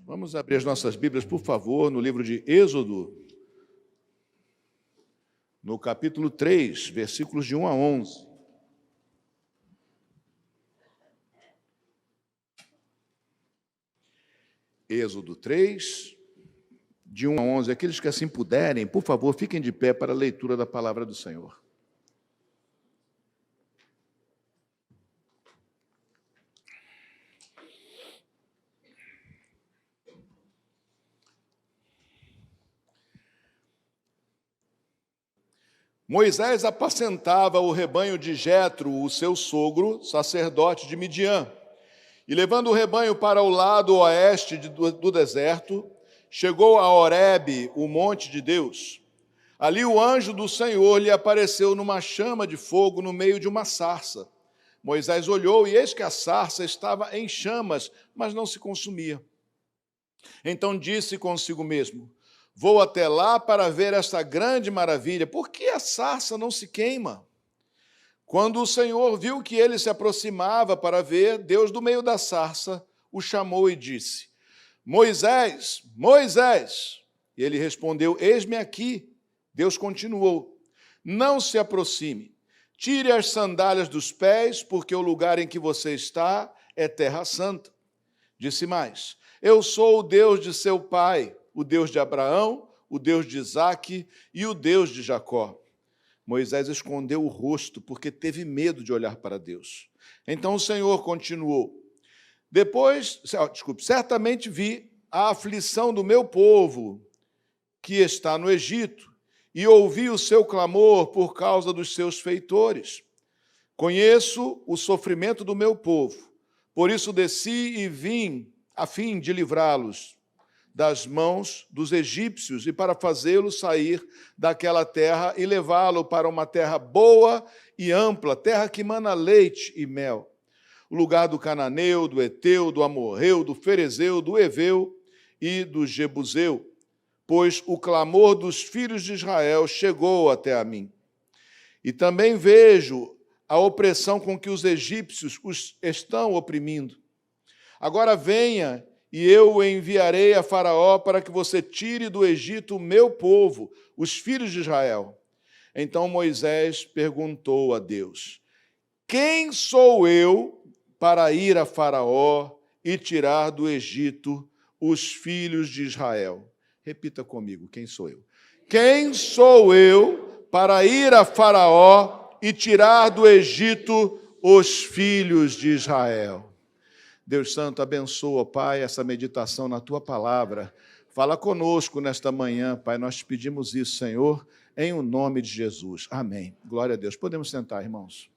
Vamos abrir as nossas Bíblias, por favor, no livro de Êxodo, no capítulo 3, versículos de 1 a 11. Êxodo 3, de 1 a 11. Aqueles que assim puderem, por favor, fiquem de pé para a leitura da palavra do Senhor. Moisés apacentava o rebanho de Jetro, o seu sogro, sacerdote de Midian. E levando o rebanho para o lado oeste do deserto, chegou a Horebe, o monte de Deus. Ali o anjo do Senhor lhe apareceu numa chama de fogo no meio de uma sarça. Moisés olhou e eis que a sarça estava em chamas, mas não se consumia. Então disse consigo mesmo: vou até lá para ver esta grande maravilha. Por que a sarça não se queima? Quando o Senhor viu que ele se aproximava para ver, Deus do meio da sarça o chamou e disse: Moisés, Moisés! E ele respondeu: eis-me aqui. Deus continuou: não se aproxime. Tire as sandálias dos pés, porque o lugar em que você está é terra santa. Disse mais: eu sou o Deus de seu pai, o Deus de Abraão, o Deus de Isaque e o Deus de Jacó. Moisés escondeu o rosto, porque teve medo de olhar para Deus. Então o Senhor continuou: certamente vi a aflição do meu povo, que está no Egito, e ouvi o seu clamor por causa dos seus feitores. Conheço o sofrimento do meu povo, por isso desci e vim a fim de livrá-los das mãos dos egípcios e para fazê-lo sair daquela terra e levá-lo para uma terra boa e ampla, terra que mana leite e mel, o lugar do cananeu, do eteu, do amorreu, do ferezeu, do eveu e do jebuseu, pois o clamor dos filhos de Israel chegou até a mim. E também vejo a opressão com que os egípcios os estão oprimindo. Agora venha, e eu o enviarei a Faraó para que você tire do Egito o meu povo, os filhos de Israel. Então Moisés perguntou a Deus: quem sou eu para ir a Faraó e tirar do Egito os filhos de Israel? Repita comigo: quem sou eu? Quem sou eu para ir a Faraó e tirar do Egito os filhos de Israel? Deus Santo, abençoa, Pai, essa meditação na Tua palavra. Fala conosco nesta manhã, Pai. Nós te pedimos isso, Senhor, em o nome de Jesus. Amém. Glória a Deus. Podemos sentar, irmãos.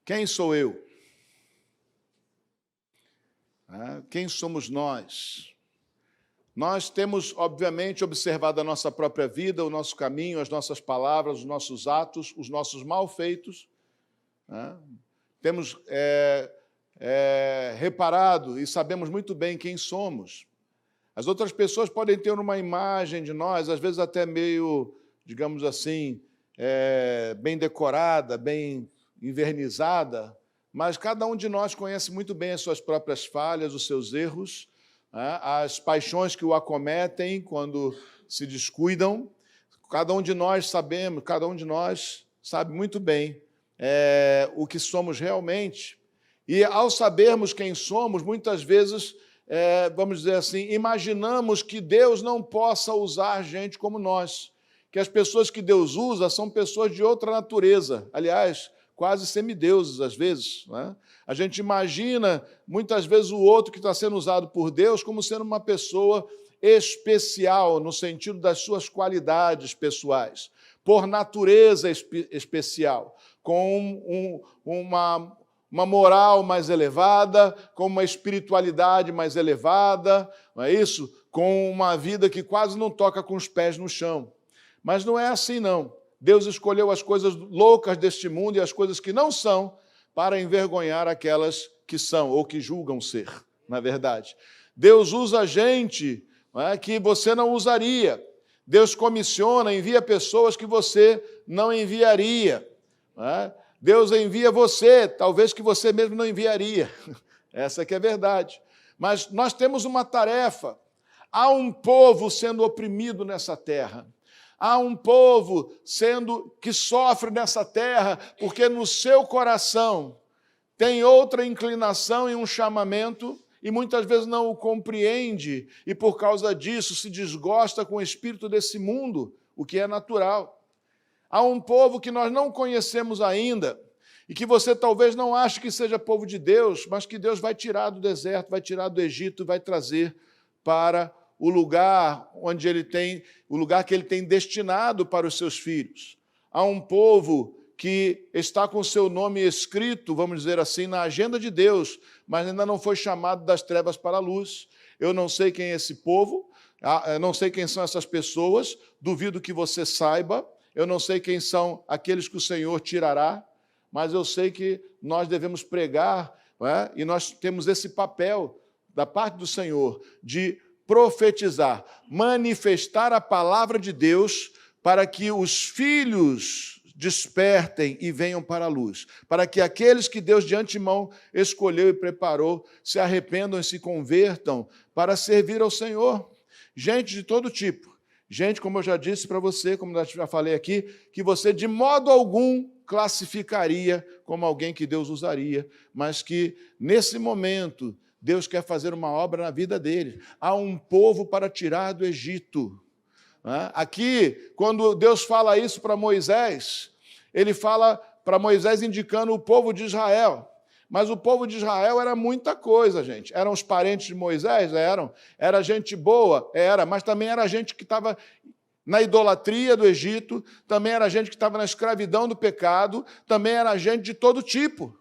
Quem sou eu? Quem somos nós? Nós temos, obviamente, observado a nossa própria vida, o nosso caminho, as nossas palavras, os nossos atos, os nossos malfeitos. Temos reparado e sabemos muito bem quem somos. As outras pessoas podem ter uma imagem de nós, às vezes até meio, digamos assim, bem decorada, bem envernizada, mas cada um de nós conhece muito bem as suas próprias falhas, os seus erros, as paixões que o acometem quando se descuidam. Cada um de nós sabe muito bem o que somos realmente. E ao sabermos quem somos, muitas vezes, vamos dizer assim, imaginamos que Deus não possa usar gente como nós, que as pessoas que Deus usa são pessoas de outra natureza. Aliás, quase semideuses, às vezes. A gente imagina, muitas vezes, o outro que está sendo usado por Deus como sendo uma pessoa especial, no sentido das suas qualidades pessoais, por natureza especial, com uma moral mais elevada, com uma espiritualidade mais elevada, não é isso? Com uma vida que quase não toca com os pés no chão. Mas não é assim, não. Deus escolheu as coisas loucas deste mundo e as coisas que não são para envergonhar aquelas que são ou que julgam ser, na verdade. Deus usa a gente que você não usaria. Deus comissiona, envia pessoas que você não enviaria. Deus envia você, talvez que você mesmo não enviaria. Essa que é a verdade. Mas nós temos uma tarefa. Há um povo sendo oprimido nessa terra. Há um povo que sofre nessa terra, porque no seu coração tem outra inclinação e um chamamento, e muitas vezes não o compreende, e por causa disso se desgosta com o espírito desse mundo, o que é natural. Há um povo que nós não conhecemos ainda, e que você talvez não ache que seja povo de Deus, mas que Deus vai tirar do deserto, vai tirar do Egito e vai trazer para o lugar onde o lugar que ele tem destinado para os seus filhos. Há um povo que está com o seu nome escrito, vamos dizer assim, na agenda de Deus, mas ainda não foi chamado das trevas para a luz. Eu não sei quem é esse povo, eu não sei quem são essas pessoas, duvido que você saiba, eu não sei quem são aqueles que o Senhor tirará, mas eu sei que nós devemos pregar, e nós temos esse papel da parte do Senhor de profetizar, manifestar a palavra de Deus para que os filhos despertem e venham para a luz, para que aqueles que Deus de antemão escolheu e preparou se arrependam e se convertam para servir ao Senhor. Gente de todo tipo, gente, como eu já disse para você, como eu já falei aqui, que você de modo algum classificaria como alguém que Deus usaria, mas que nesse momento Deus quer fazer uma obra na vida dele. Há um povo para tirar do Egito. Aqui, quando Deus fala isso para Moisés, ele fala para Moisés indicando o povo de Israel. Mas o povo de Israel era muita coisa, gente. Eram os parentes de Moisés? Eram. Era gente boa? Era. Mas também era gente que estava na idolatria do Egito, também era gente que estava na escravidão do pecado, também era gente de todo tipo.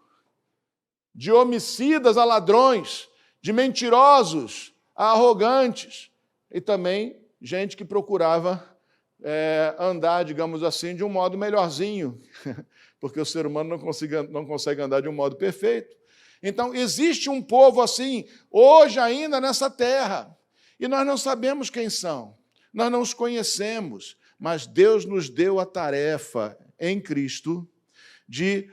De homicidas a ladrões, de mentirosos a arrogantes, e também gente que procurava andar, digamos assim, de um modo melhorzinho, porque o ser humano não consegue andar de um modo perfeito. Então, existe um povo assim, hoje ainda nessa terra, e nós não sabemos quem são, nós não os conhecemos, mas Deus nos deu a tarefa em Cristo de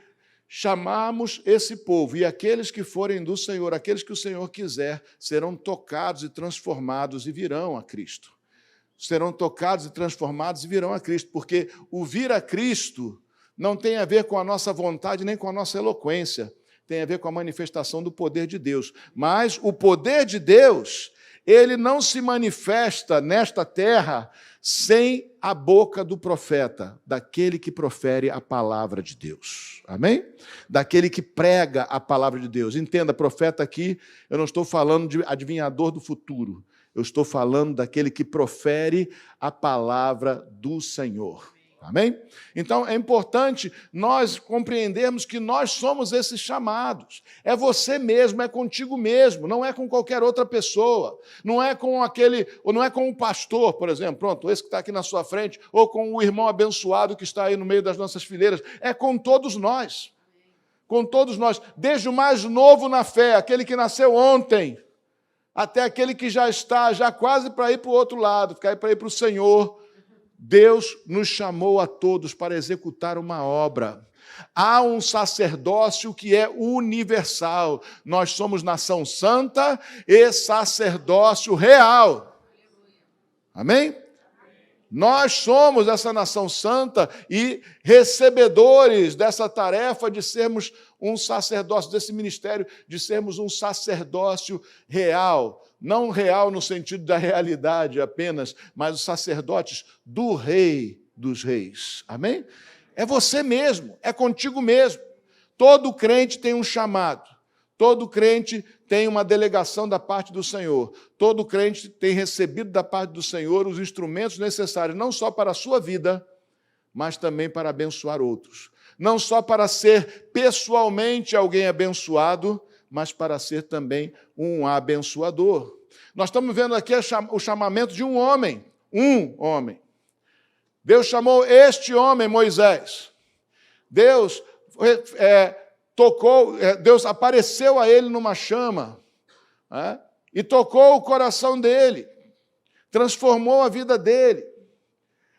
chamarmos esse povo, e aqueles que forem do Senhor, aqueles que o Senhor quiser, serão tocados e transformados e virão a Cristo. Serão tocados e transformados e virão a Cristo, porque o vir a Cristo não tem a ver com a nossa vontade nem com a nossa eloquência, tem a ver com a manifestação do poder de Deus. Mas o poder de Deus, ele não se manifesta nesta terra sem a boca do profeta, daquele que profere a palavra de Deus. Amém? Daquele que prega a palavra de Deus. Entenda, profeta aqui, eu não estou falando de adivinhador do futuro. Eu estou falando daquele que profere a palavra do Senhor. Amém? Então, é importante nós compreendermos que nós somos esses chamados. É você mesmo, é contigo mesmo, não é com qualquer outra pessoa. Não é com ou não é com o pastor, por exemplo, pronto, esse que está aqui na sua frente, ou com o irmão abençoado que está aí no meio das nossas fileiras. É com todos nós. Com todos nós. Desde o mais novo na fé, aquele que nasceu ontem, até aquele que já está, já quase para ir para o outro lado, para ir para o Senhor. Deus nos chamou a todos para executar uma obra. Há um sacerdócio que é universal. Nós somos nação santa e sacerdócio real. Amém? Nós somos essa nação santa e recebedores dessa tarefa de sermos um sacerdócio, desse ministério, de sermos um sacerdócio real. Não real no sentido da realidade apenas, mas os sacerdotes do Rei dos Reis. Amém? É você mesmo, é contigo mesmo. Todo crente tem um chamado. Todo crente tem uma delegação da parte do Senhor. Todo crente tem recebido da parte do Senhor os instrumentos necessários, não só para a sua vida, mas também para abençoar outros. Não só para ser pessoalmente alguém abençoado, mas para ser também um abençoador. Nós estamos vendo aqui o chamamento de um homem. Um homem. Deus chamou este homem, Moisés. Deus Deus apareceu a ele numa chama, e tocou o coração dele. transformou a vida dele.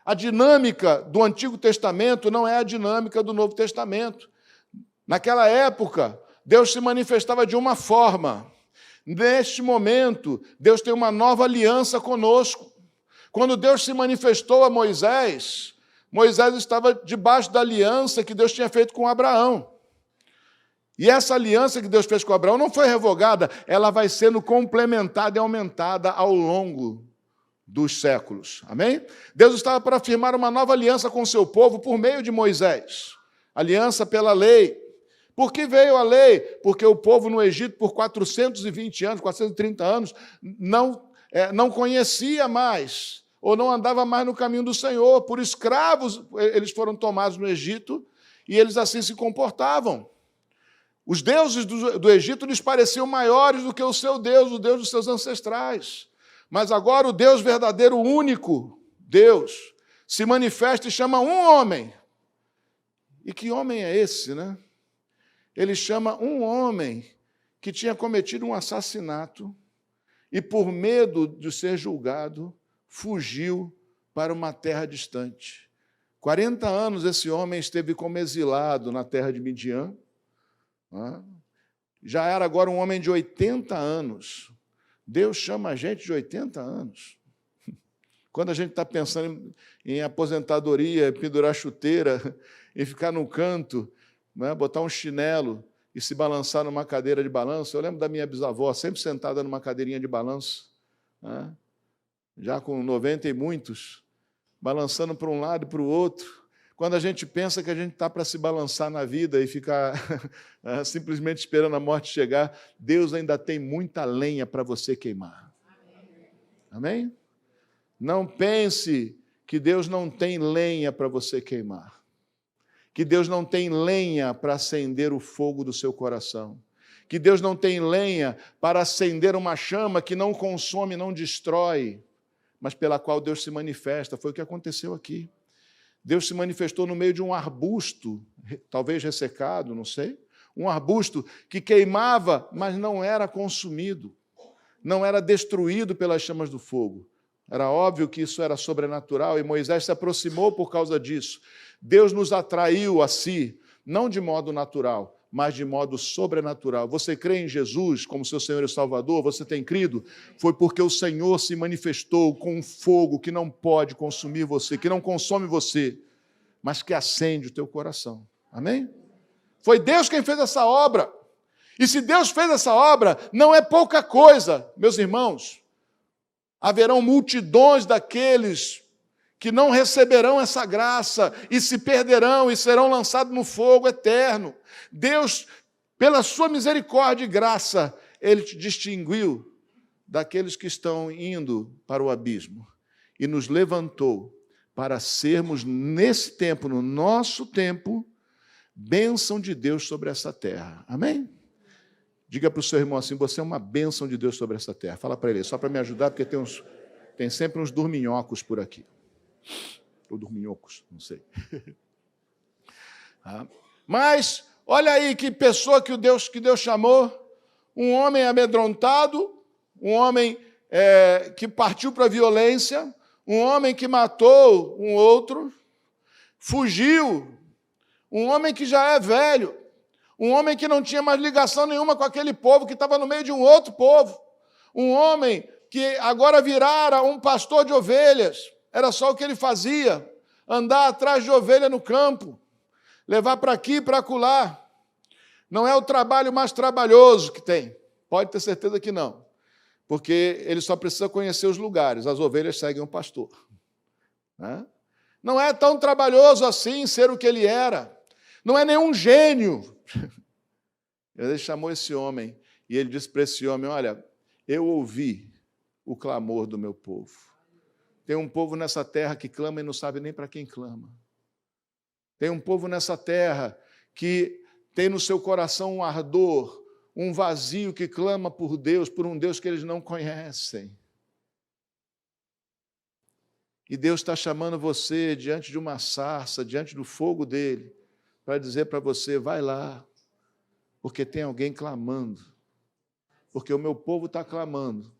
A dinâmica do Antigo Testamento não é a dinâmica do Novo Testamento. Naquela época, Deus se manifestava de uma forma. Neste momento, Deus tem uma nova aliança conosco. Quando Deus se manifestou a Moisés, Moisés estava debaixo da aliança que Deus tinha feito com Abraão. E essa aliança que Deus fez com Abraão não foi revogada, ela vai sendo complementada e aumentada ao longo dos séculos. Amém? Deus estava para firmar uma nova aliança com o seu povo por meio de Moisés. Aliança pela lei. Por que veio a lei? Porque o povo no Egito, por 420 anos, 430 anos, não conhecia mais, ou não andava mais no caminho do Senhor. Por escravos, eles foram tomados no Egito, e eles assim se comportavam. Os deuses do Egito lhes pareciam maiores do que o seu Deus, o Deus dos seus ancestrais. Mas agora o Deus verdadeiro, único, Deus, se manifesta e chama um homem. E que homem é esse, né? Ele chama um homem que tinha cometido um assassinato e, por medo de ser julgado, fugiu para uma terra distante. 40 anos esse homem esteve como exilado na terra de Midian. Já era agora um homem de 80 anos. Deus chama a gente de 80 anos. Quando a gente está pensando em aposentadoria, pendurar chuteira, em ficar num canto, né, botar um chinelo e se balançar numa cadeira de balanço. Eu lembro da minha bisavó, sempre sentada numa cadeirinha de balanço, né, já com 90 e muitos, balançando para um lado e para o outro. Quando a gente pensa que a gente está para se balançar na vida e ficar simplesmente esperando a morte chegar, Deus ainda tem muita lenha para você queimar. Amém? Não pense que Deus não tem lenha para você queimar. Que Deus não tem lenha para acender o fogo do seu coração. Que Deus não tem lenha para acender uma chama que não consome, não destrói, mas pela qual Deus se manifesta. Foi o que aconteceu aqui. Deus se manifestou no meio de um arbusto, talvez ressecado, não sei. Um arbusto que queimava, mas não era consumido. Não era destruído pelas chamas do fogo. Era óbvio que isso era sobrenatural e Moisés se aproximou por causa disso. Deus nos atraiu a si, não de modo natural, mas de modo sobrenatural. Você crê em Jesus como seu Senhor e Salvador? Você tem crido? Foi porque o Senhor se manifestou com um fogo que não pode consumir você, que não consome você, mas que acende o teu coração. Amém? Foi Deus quem fez essa obra. E se Deus fez essa obra, não é pouca coisa, meus irmãos. Haverão multidões daqueles que não receberão essa graça e se perderão e serão lançados no fogo eterno. Deus, pela sua misericórdia e graça, Ele te distinguiu daqueles que estão indo para o abismo e nos levantou para sermos, nesse tempo, no nosso tempo, bênção de Deus sobre essa terra. Amém? Diga para o seu irmão assim, você é uma bênção de Deus sobre essa terra. Fala para ele, só para me ajudar, porque tem sempre uns dorminhocos por aqui. Ou dorminhocos, não sei. Mas, olha aí que pessoa que Deus chamou, um homem amedrontado, um homem que partiu para a violência, um homem que matou um outro, fugiu, um homem que já é velho, um homem que não tinha mais ligação nenhuma com aquele povo, que estava no meio de um outro povo, um homem que agora virara um pastor de ovelhas, era só o que ele fazia, andar atrás de ovelha no campo, levar para aqui e para acolá. Não é o trabalho mais trabalhoso que tem, pode ter certeza que não, porque ele só precisa conhecer os lugares, as ovelhas seguem o pastor. Não é tão trabalhoso assim ser o que ele era, não é nenhum gênio. Ele chamou esse homem e ele disse para esse homem, olha, eu ouvi o clamor do meu povo. Tem um povo nessa terra que clama e não sabe nem para quem clama. Tem um povo nessa terra que tem no seu coração um ardor, um vazio que clama por Deus, por um Deus que eles não conhecem. E Deus está chamando você diante de uma sarça, diante do fogo dele, para dizer para você, vai lá, porque tem alguém clamando, porque o meu povo está clamando,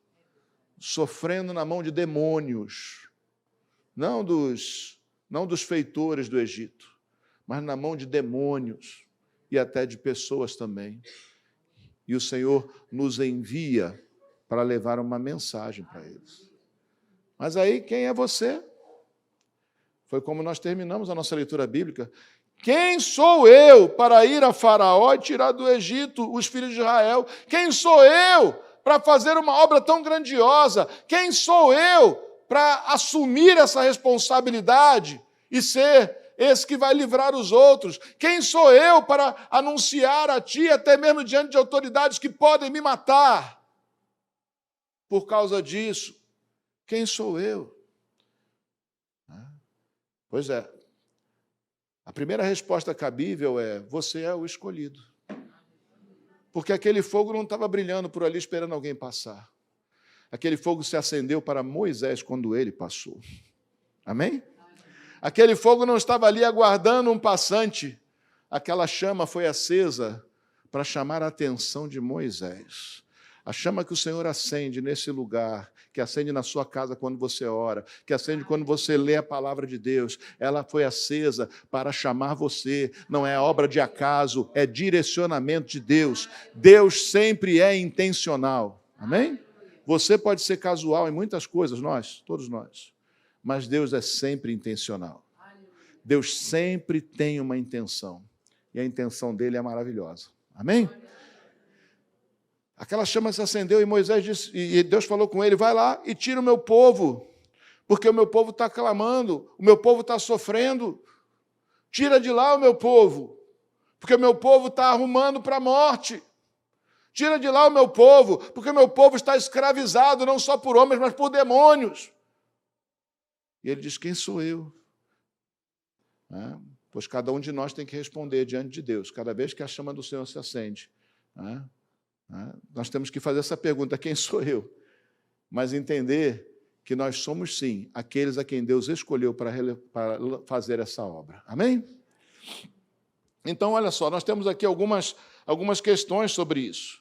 sofrendo na mão de demônios, não dos feitores do Egito, mas na mão de demônios e até de pessoas também. E o Senhor nos envia para levar uma mensagem para eles. Mas aí, quem é você? Foi como nós terminamos a nossa leitura bíblica. Quem sou eu para ir a Faraó e tirar do Egito os filhos de Israel? Quem sou eu para fazer uma obra tão grandiosa? Quem sou eu para assumir essa responsabilidade e ser esse que vai livrar os outros? Quem sou eu para anunciar a ti, até mesmo diante de autoridades que podem me matar? Por causa disso, quem sou eu? Pois é, a primeira resposta cabível é: você é o escolhido. Porque aquele fogo não estava brilhando por ali esperando alguém passar. Aquele fogo se acendeu para Moisés quando ele passou. Amém? Aquele fogo não estava ali aguardando um passante. Aquela chama foi acesa para chamar a atenção de Moisés. A chama que o Senhor acende nesse lugar, que acende na sua casa quando você ora, que acende quando você lê a palavra de Deus, ela foi acesa para chamar você. Não é obra de acaso, é direcionamento de Deus. Deus sempre é intencional. Amém? Você pode ser casual em muitas coisas, todos nós, mas Deus é sempre intencional. Deus sempre tem uma intenção, e a intenção dele é maravilhosa. Amém? Aquela chama se acendeu e Moisés disse, e Deus falou com ele: vai lá e tira o meu povo, porque o meu povo está clamando, o meu povo está sofrendo. Tira de lá o meu povo, porque o meu povo está arrumando para a morte. Tira de lá o meu povo, porque o meu povo está escravizado, não só por homens, mas por demônios. E ele diz: quem sou eu? Pois cada um de nós tem que responder diante de Deus, cada vez que a chama do Senhor se acende. Nós temos que fazer essa pergunta: quem sou eu? Mas entender que nós somos, sim, aqueles a quem Deus escolheu para fazer essa obra. Amém? Então, olha só, nós temos aqui algumas questões sobre isso.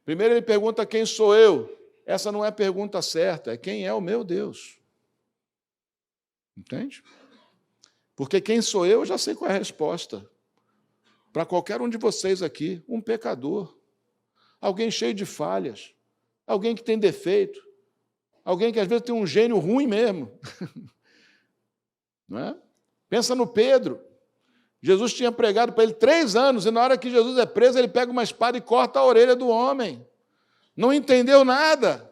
Primeiro ele pergunta: quem sou eu? Essa não é a pergunta certa, é quem é o meu Deus. Entende? Porque quem sou eu já sei qual é a resposta. Para qualquer um de vocês aqui, um pecador, alguém cheio de falhas, alguém que tem defeito, alguém que às vezes tem um gênio ruim mesmo. Não é? Pensa no Pedro. Jesus tinha pregado para ele 3 anos, e na hora que Jesus é preso, ele pega uma espada e corta a orelha do homem. Não entendeu nada.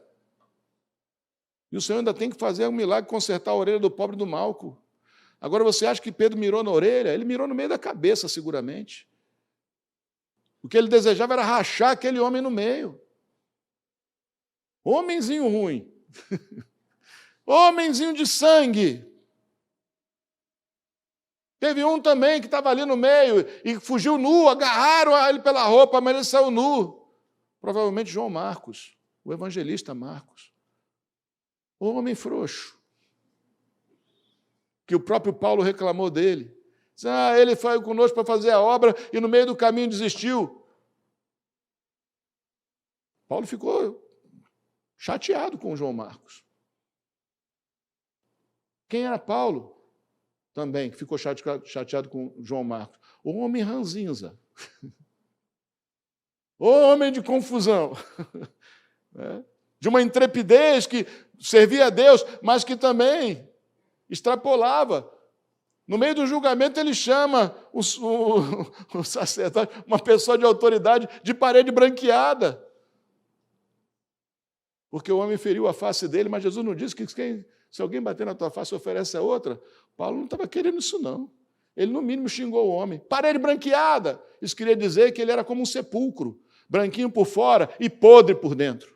E o Senhor ainda tem que fazer um milagre, consertar a orelha do pobre do Malco. Agora, você acha que Pedro mirou na orelha? Ele mirou no meio da cabeça, seguramente. O que ele desejava era rachar aquele homem no meio. Homenzinho ruim. Homenzinho de sangue. Teve um também que estava ali no meio e fugiu nu, agarraram ele pela roupa, mas ele saiu nu. Provavelmente João Marcos, o evangelista Marcos. O homem frouxo. Que o próprio Paulo reclamou dele. Disse: ele foi conosco para fazer a obra e no meio do caminho desistiu. Paulo ficou chateado com João Marcos. Quem era Paulo? Também, que ficou chateado com João Marcos. O homem ranzinza. O homem de confusão. De uma intrepidez que servia a Deus, mas que também extrapolava. No meio do julgamento, ele chama o sacerdote, uma pessoa de autoridade, de parede branqueada. Porque o homem feriu a face dele, mas Jesus não disse que se alguém bater na tua face, oferece a outra. Paulo não estava querendo isso, não. Ele, no mínimo, xingou o homem. Parede branqueada. Isso queria dizer que ele era como um sepulcro, branquinho por fora e podre por dentro.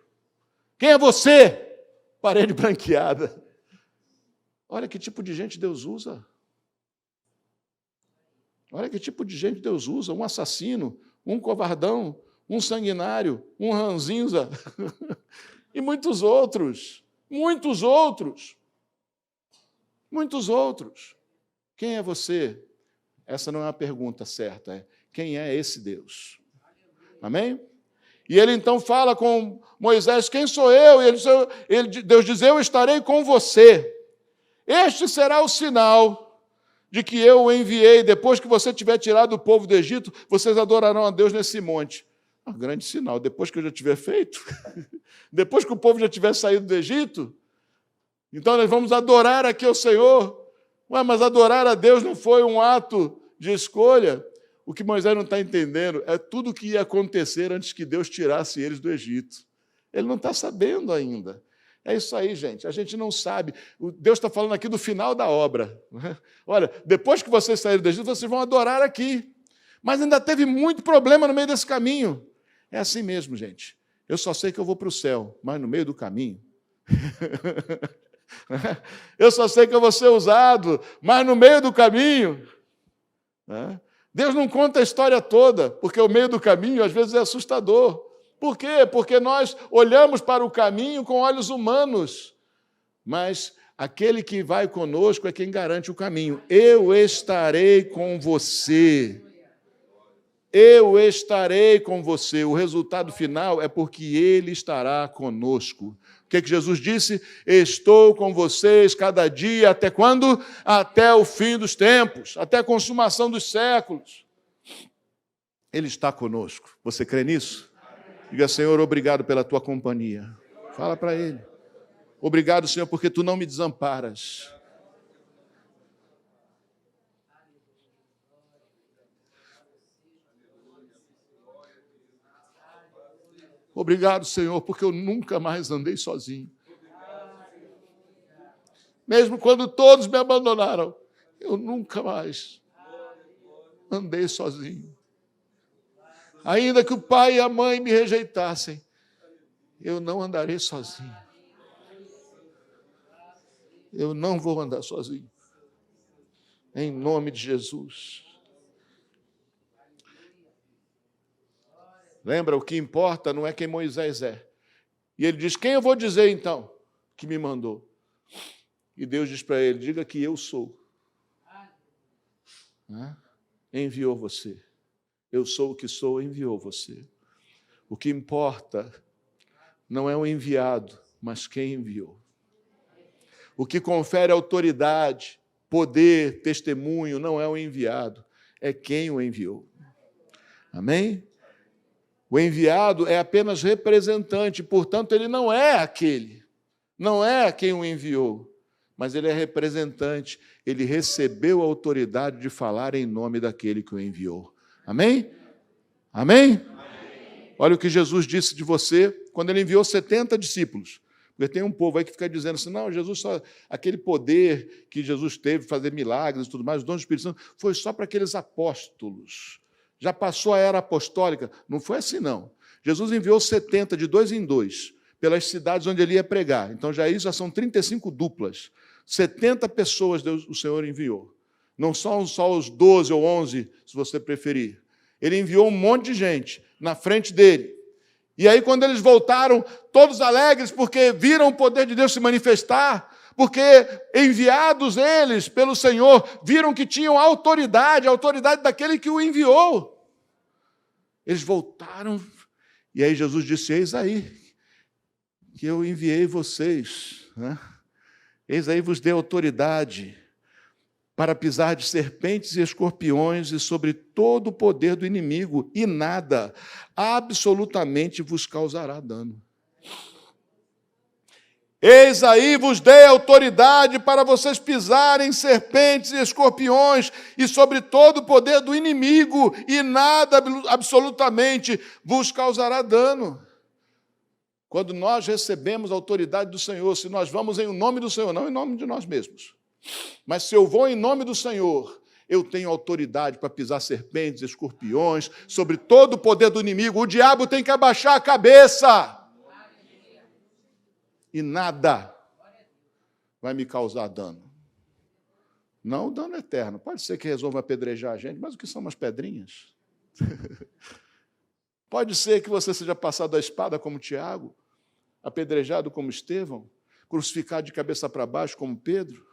Quem é você? Parede branqueada. Olha que tipo de gente Deus usa. Olha que tipo de gente Deus usa. Um assassino, um covardão, um sanguinário, um ranzinza. E muitos outros. Muitos outros. Muitos outros. Quem é você? Essa não é a pergunta certa. É: quem é esse Deus? Amém? E ele então fala com Moisés, quem sou eu? E Deus diz, eu estarei com você. Este será o sinal de que eu o enviei. Depois que você tiver tirado o povo do Egito, vocês adorarão a Deus nesse monte. Um grande sinal. Depois que eu já tiver feito, depois que o povo já tiver saído do Egito, então nós vamos adorar aqui ao Senhor. Ué, mas adorar a Deus não foi um ato de escolha? O que Moisés não está entendendo é tudo o que ia acontecer antes que Deus tirasse eles do Egito. Ele não está sabendo ainda. É isso aí, gente. A gente não sabe. Deus está falando aqui do final da obra. Olha, depois que vocês saírem do Egito, vocês vão adorar aqui. Mas ainda teve muito problema no meio desse caminho. É assim mesmo, gente. Eu só sei que eu vou para o céu, mas no meio do caminho. Eu só sei que eu vou ser usado, mas no meio do caminho. Deus não conta a história toda, porque o meio do caminho às vezes é assustador. Por quê? Porque nós olhamos para o caminho com olhos humanos, mas aquele que vai conosco é quem garante o caminho. Eu estarei com você. Eu estarei com você. O resultado final é porque Ele estará conosco. O que Jesus disse? Estou com vocês cada dia, até quando? Até o fim dos tempos, até a consumação dos séculos. Ele está conosco. Você crê nisso? Diga, Senhor, obrigado pela tua companhia. Fala para Ele. Obrigado, Senhor, porque tu não me desamparas. Obrigado, Senhor, porque eu nunca mais andei sozinho. Mesmo quando todos me abandonaram, eu nunca mais andei sozinho. Ainda que o pai e a mãe me rejeitassem, eu não andarei sozinho. Eu não vou andar sozinho. Em nome de Jesus. Lembra, o que importa não é quem Moisés é. E ele diz, quem eu vou dizer então que me mandou? E Deus diz para ele, diga que eu sou. Enviou você. Eu sou o que sou, enviou você. O que importa não é o enviado, mas quem enviou. O que confere autoridade, poder, testemunho, não é o enviado, é quem o enviou. Amém? O enviado é apenas representante, portanto, ele não é aquele, não é quem o enviou, mas ele é representante, ele recebeu a autoridade de falar em nome daquele que o enviou. Amém? Amém? Amém. Olha o que Jesus disse de você quando ele enviou 70 discípulos. Porque tem um povo aí que fica dizendo assim, não, Jesus só, aquele poder que Jesus teve, fazer milagres e tudo mais, os dons do Espírito Santo, foi só para aqueles apóstolos. Já passou a era apostólica? Não foi assim, não. Jesus enviou 70 de 2 em 2 pelas cidades onde ele ia pregar. Então já são 35 duplas. 70 pessoas o Senhor enviou. Não são só os 12 ou 11, se você preferir. Ele enviou um monte de gente na frente dele. E aí, quando eles voltaram, todos alegres, porque viram o poder de Deus se manifestar, porque enviados eles pelo Senhor, viram que tinham autoridade, a autoridade daquele que o enviou. Eles voltaram, e aí Jesus disse, eis aí, que eu enviei vocês, Eis aí vos dei autoridade para pisar de serpentes e escorpiões e sobre todo o poder do inimigo, e nada, absolutamente vos causará dano. Eis aí vos dei autoridade para vocês pisarem serpentes e escorpiões e sobre todo o poder do inimigo, e nada absolutamente vos causará dano. Quando nós recebemos a autoridade do Senhor, se nós vamos em nome do Senhor, não em nome de nós mesmos, mas se eu vou em nome do Senhor, eu tenho autoridade para pisar serpentes, escorpiões, sobre todo o poder do inimigo. O diabo tem que abaixar a cabeça. E nada vai me causar dano. Não o dano eterno. Pode ser que resolva apedrejar a gente, mas o que são umas pedrinhas? Pode ser que você seja passado a espada como Tiago, apedrejado como Estevão, crucificado de cabeça para baixo como Pedro,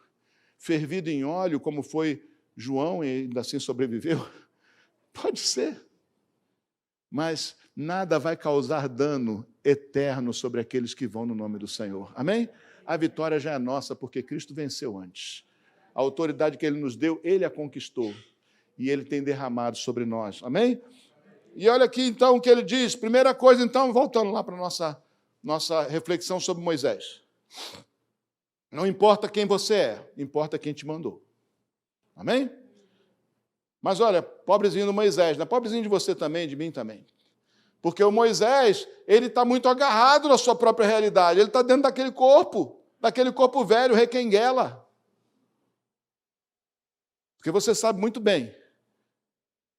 fervido em óleo como foi João e ainda assim sobreviveu. Pode ser. mas nada vai causar dano eterno sobre aqueles que vão no nome do Senhor. Amém? A vitória já é nossa, porque Cristo venceu antes. A autoridade que Ele nos deu, Ele a conquistou. E Ele tem derramado sobre nós. Amém? E olha aqui, então, o que Ele diz. Primeira coisa, então, voltando lá para a nossa reflexão sobre Moisés. Não importa quem você é, importa quem te mandou. Amém? Mas olha, pobrezinho do Moisés, não é pobrezinho de você também, de mim também. Porque o Moisés, ele está muito agarrado na sua própria realidade. Ele está dentro daquele corpo velho, requenguela. Porque você sabe muito bem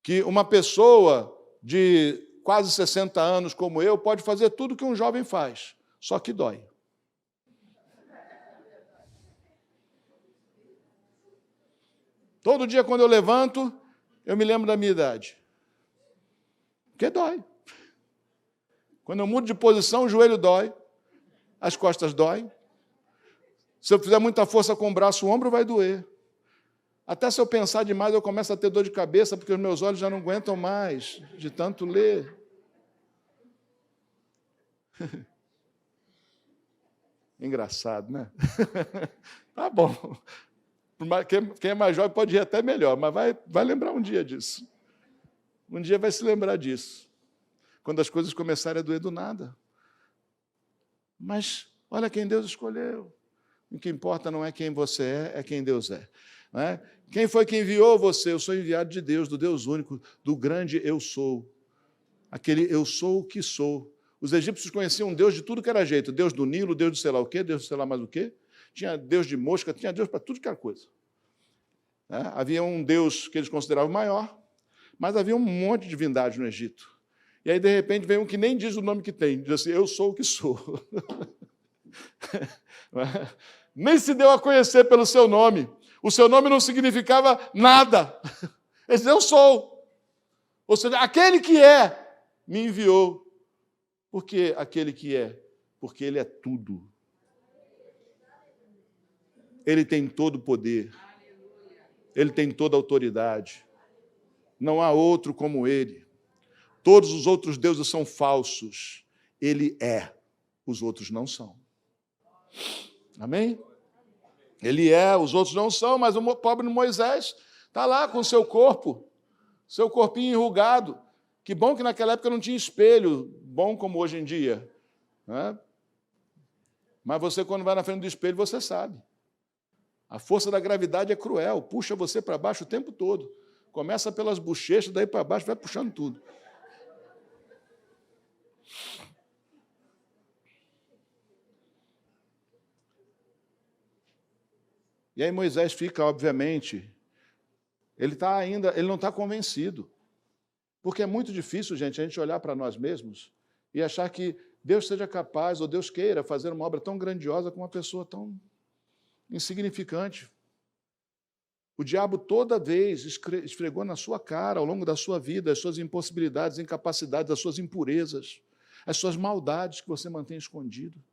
que uma pessoa de quase 60 anos como eu pode fazer tudo que um jovem faz, só que dói. Todo dia quando eu levanto, eu me lembro da minha idade. Porque dói. Quando eu mudo de posição, o joelho dói, as costas doem. Se eu fizer muita força com o braço, o ombro vai doer. Até se eu pensar demais, eu começo a ter dor de cabeça, porque os meus olhos já não aguentam mais de tanto ler. Engraçado, né? Tá bom. Quem é mais jovem pode ir até melhor, mas vai lembrar um dia disso. Um dia vai se lembrar disso. Quando as coisas começarem a doer do nada. Mas olha quem Deus escolheu. O que importa não é quem você é quem Deus é. Não é? Quem foi que enviou você? Eu sou enviado de Deus, do Deus único, do grande eu sou. Aquele eu sou o que sou. Os egípcios conheciam um Deus de tudo que era jeito. Deus do Nilo, Deus de sei lá o quê, Deus de sei lá mais o quê. Tinha Deus de mosca, tinha Deus para tudo que era coisa. Havia um Deus que eles consideravam maior, mas havia um monte de divindades no Egito. E aí, de repente, vem um que nem diz o nome que tem. Diz assim, eu sou o que sou. Nem se deu a conhecer pelo seu nome. O seu nome não significava nada. Ele diz, eu sou. Ou seja, aquele que é, me enviou. Por que aquele que é? Porque ele é tudo. Ele tem todo o poder. Ele tem toda a autoridade. Não há outro como ele. Todos os outros deuses são falsos. Ele é. Os outros não são. Amém? Ele é, os outros não são, mas o pobre Moisés está lá com o seu corpo, seu corpinho enrugado. Que bom que naquela época não tinha espelho, bom como hoje em dia. Né? Mas você, quando vai na frente do espelho, você sabe. A força da gravidade é cruel, puxa você para baixo o tempo todo. Começa pelas bochechas, daí para baixo, vai puxando tudo. E aí Moisés fica, obviamente, ele não está convencido. Porque é muito difícil, gente, a gente olhar para nós mesmos e achar que Deus seja capaz, ou Deus queira fazer uma obra tão grandiosa com uma pessoa tão insignificante. O diabo toda vez esfregou na sua cara, ao longo da sua vida, as suas impossibilidades, incapacidades, as suas impurezas, as suas maldades que você mantém escondido.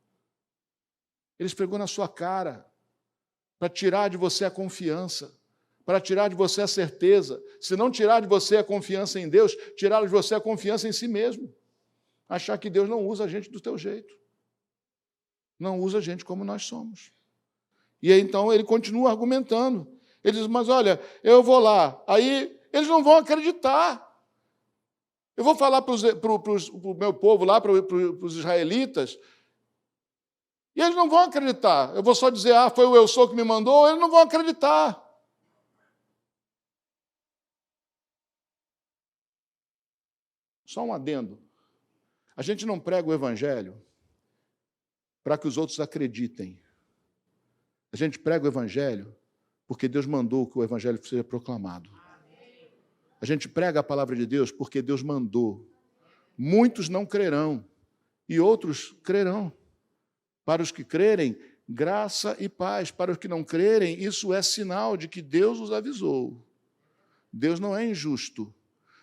Ele esfregou na sua cara para tirar de você a confiança, para tirar de você a certeza. Se não tirar de você a confiança em Deus, tirar de você a confiança em si mesmo. Achar que Deus não usa a gente do teu jeito. Não usa a gente como nós somos. E aí, então, ele continua argumentando. Ele diz, mas olha, eu vou lá. Aí, eles não vão acreditar. Eu vou falar para o meu povo lá, para os israelitas, e eles não vão acreditar. Eu vou só dizer, foi o eu sou que me mandou, eles não vão acreditar. Só um adendo. A gente não prega o evangelho para que os outros acreditem. A gente prega o evangelho porque Deus mandou que o evangelho seja proclamado. A gente prega a palavra de Deus porque Deus mandou. Muitos não crerão e outros crerão. Para os que crerem, graça e paz. Para os que não crerem, isso é sinal de que Deus os avisou. Deus não é injusto.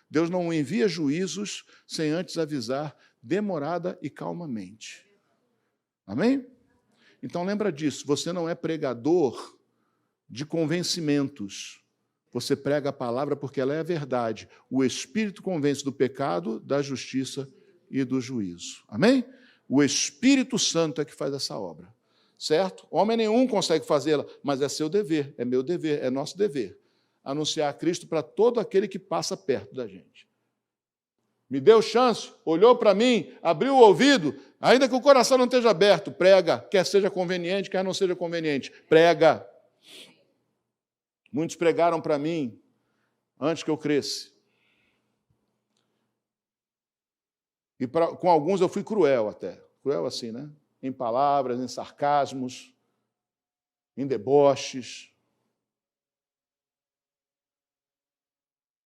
Deus não envia juízos sem antes avisar demorada e calmamente. Amém? Então lembra disso, você não é pregador de convencimentos. Você prega a palavra porque ela é a verdade. O Espírito convence do pecado, da justiça e do juízo. Amém? O Espírito Santo é que faz essa obra. Certo? Homem nenhum consegue fazê-la, mas é seu dever, é meu dever, é nosso dever. Anunciar a Cristo para todo aquele que passa perto da gente. Me deu chance, olhou para mim, abriu o ouvido, ainda que o coração não esteja aberto, prega, quer seja conveniente, quer não seja conveniente, prega. Muitos pregaram para mim antes que eu cresça. E com alguns eu fui cruel até. Cruel assim, né? Em palavras, em sarcasmos, em deboches.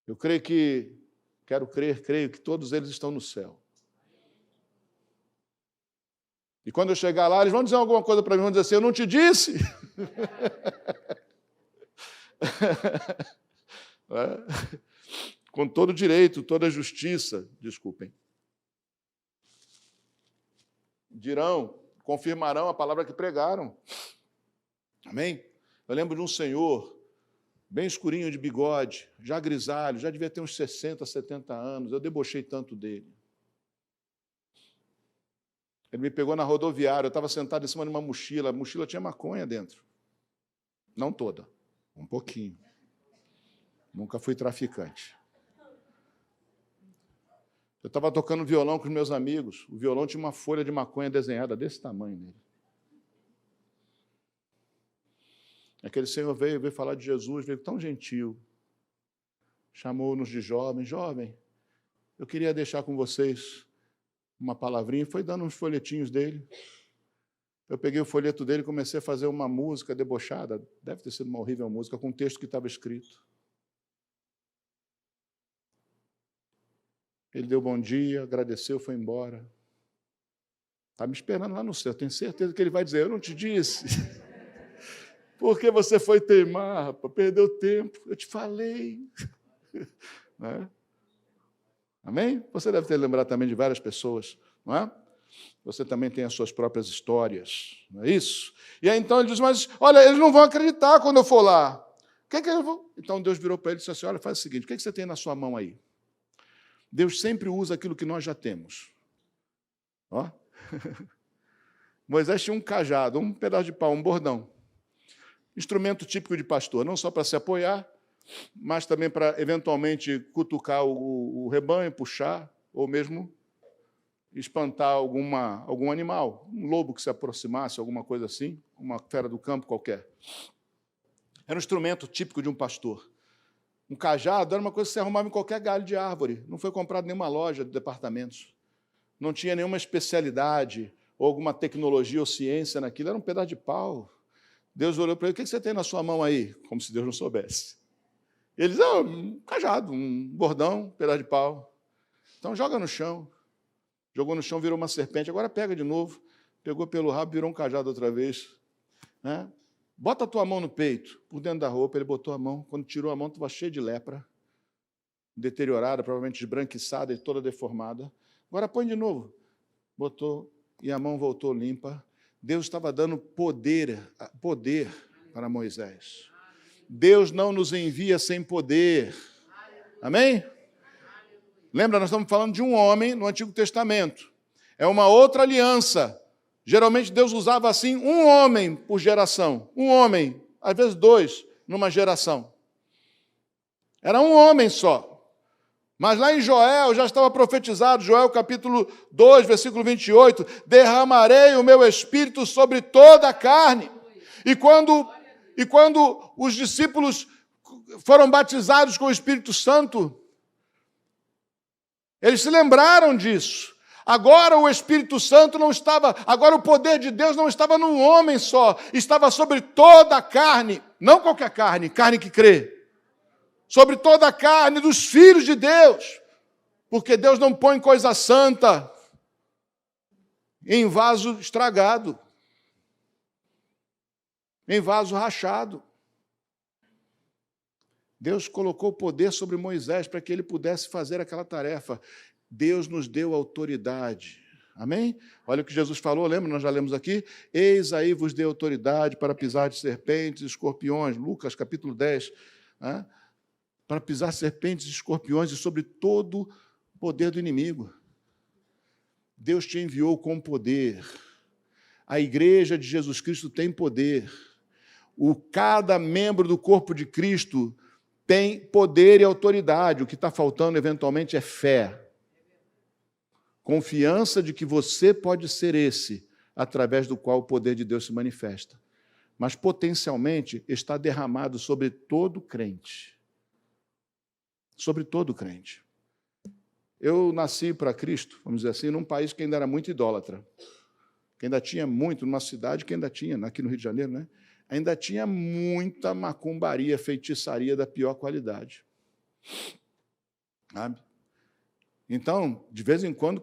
Eu creio que todos eles estão no céu. E quando eu chegar lá, eles vão dizer alguma coisa para mim, vão dizer assim, eu não te disse. Com todo direito, toda justiça, desculpem. Dirão, confirmarão a palavra que pregaram. Amém? Eu lembro de um senhor, bem escurinho de bigode, já grisalho, já devia ter uns 60, 70 anos, eu debochei tanto dele. Ele me pegou na rodoviária, eu estava sentado em cima de uma mochila, a mochila tinha maconha dentro. Não toda, um pouquinho. Nunca fui traficante. Eu estava tocando violão com os meus amigos, o violão tinha uma folha de maconha desenhada desse tamanho nele. Aquele senhor veio falar de Jesus, veio tão gentil, chamou-nos de jovem, eu queria deixar com vocês uma palavrinha, foi dando uns folhetinhos dele. Eu peguei o folheto dele e comecei a fazer uma música debochada, deve ter sido uma horrível música, com um texto que estava escrito. Ele deu bom dia, agradeceu, foi embora. Está me esperando lá no céu, tenho certeza que ele vai dizer, eu não te disse. Porque você foi teimar, rapaz, perdeu tempo, eu te falei. Né? Amém? Você deve ter lembrado também de várias pessoas, não é? Você também tem as suas próprias histórias, não é isso? E aí então ele diz, mas olha, eles não vão acreditar quando eu for lá. O que eu vou? Então Deus virou para ele e disse assim, olha, faz o seguinte, o que você tem na sua mão aí? Deus sempre usa aquilo que nós já temos. Ó. Moisés tinha um cajado, um pedaço de pau, um bordão. Instrumento típico de pastor, não só para se apoiar, mas também para, eventualmente, cutucar o rebanho, puxar, ou mesmo espantar algum animal, um lobo que se aproximasse, alguma coisa assim, uma fera do campo qualquer. Era um instrumento típico de um pastor. Um cajado era uma coisa que se arrumava em qualquer galho de árvore, não foi comprado em nenhuma loja de departamentos. Não tinha nenhuma especialidade, ou alguma tecnologia ou ciência naquilo, era um pedaço de pau. Deus olhou para ele, o que você tem na sua mão aí? Como se Deus não soubesse. Ele disse, um cajado, um bordão, um pedaço de pau. Então joga no chão. Jogou no chão, virou uma serpente, agora pega de novo. Pegou pelo rabo, virou um cajado outra vez. Né? Bota a tua mão no peito, por dentro da roupa, ele botou a mão. Quando tirou a mão, estava cheia de lepra, deteriorada, provavelmente esbranquiçada e toda deformada. Agora põe de novo. Botou, e a mão voltou limpa. Deus estava dando poder para Moisés. Deus não nos envia sem poder. Amém? Lembra, nós estamos falando de um homem no Antigo Testamento. É uma outra aliança. Geralmente Deus usava assim um homem por geração. Um homem, às vezes dois, numa geração. Era um homem só. Mas lá em Joel já estava profetizado, Joel capítulo 2, versículo 28, derramarei o meu espírito sobre toda a carne. E quando os discípulos foram batizados com o Espírito Santo, eles se lembraram disso. Agora o Espírito Santo não estava, agora o poder de Deus não estava num homem só, estava sobre toda a carne, não qualquer carne, carne que crê. Sobre toda a carne dos filhos de Deus, porque Deus não põe coisa santa em vaso estragado, em vaso rachado. Deus colocou poder sobre Moisés para que ele pudesse fazer aquela tarefa. Deus nos deu autoridade. Amém? Olha o que Jesus falou, lembra? Nós já lemos aqui. Eis aí vos dei autoridade para pisar de serpentes e escorpiões. Lucas capítulo 10. Né? para pisar serpentes e escorpiões e sobre todo o poder do inimigo. Deus te enviou com poder. A igreja de Jesus Cristo tem poder. Cada membro do corpo de Cristo tem poder e autoridade. O que está faltando, eventualmente, é fé. Confiança de que você pode ser esse, através do qual o poder de Deus se manifesta. Mas, potencialmente, está derramado sobre todo crente. Sobre todo crente. Eu nasci para Cristo, vamos dizer assim, num país que ainda era muito idólatra. Que ainda tinha muito, numa cidade que ainda tinha, aqui no Rio de Janeiro, né? Ainda tinha muita macumbaria, feitiçaria da pior qualidade. Sabe? Então, de vez em quando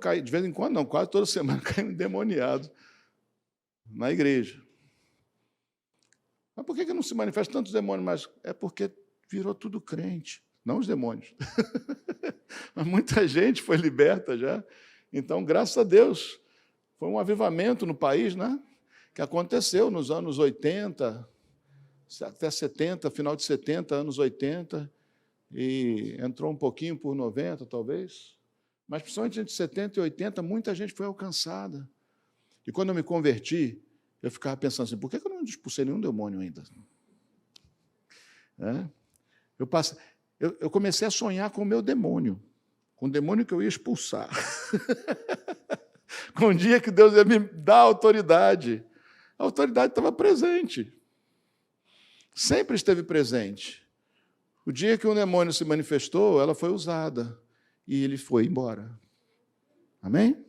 não, quase toda semana cai um endemoniado na igreja. Mas por que não se manifesta tantos demônios? Mas é porque virou tudo crente, não os demônios. Mas muita gente foi liberta já. Então, graças a Deus, foi um avivamento no país, né? Que aconteceu nos anos 80, até 70, final de 70, anos 80, e entrou um pouquinho por 90, talvez. Mas, principalmente entre 70 e 80, muita gente foi alcançada. E quando eu me converti, eu ficava pensando assim, por que eu não expulsei nenhum demônio ainda? Eu comecei a sonhar com o meu demônio, com o demônio que eu ia expulsar. Com o dia que Deus ia me dar autoridade. A autoridade estava presente. Sempre esteve presente. O dia que o demônio se manifestou, ela foi usada. E ele foi embora. Amém?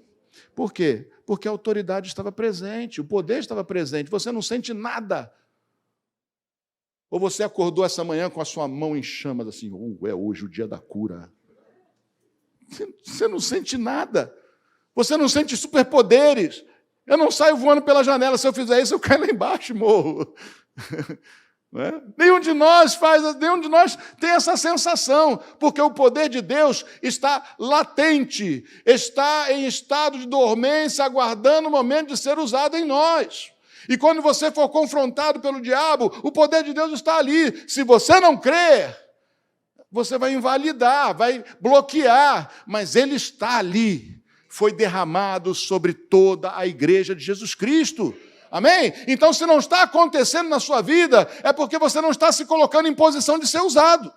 Por quê? Porque a autoridade estava presente, o poder estava presente. Você não sente nada. Ou você acordou essa manhã com a sua mão em chamas, assim, é hoje o dia da cura. Você não sente nada. Você não sente superpoderes. Eu não saio voando pela janela. Se eu fizer isso, eu caio lá embaixo e morro. Não é? Nenhum de nós tem essa sensação, porque o poder de Deus está latente, está em estado de dormência, aguardando o momento de ser usado em nós. E quando você for confrontado pelo diabo, o poder de Deus está ali. Se você não crer, você vai invalidar, vai bloquear, mas ele está ali. Foi derramado sobre toda a igreja de Jesus Cristo. Amém? Então, se não está acontecendo na sua vida, é porque você não está se colocando em posição de ser usado.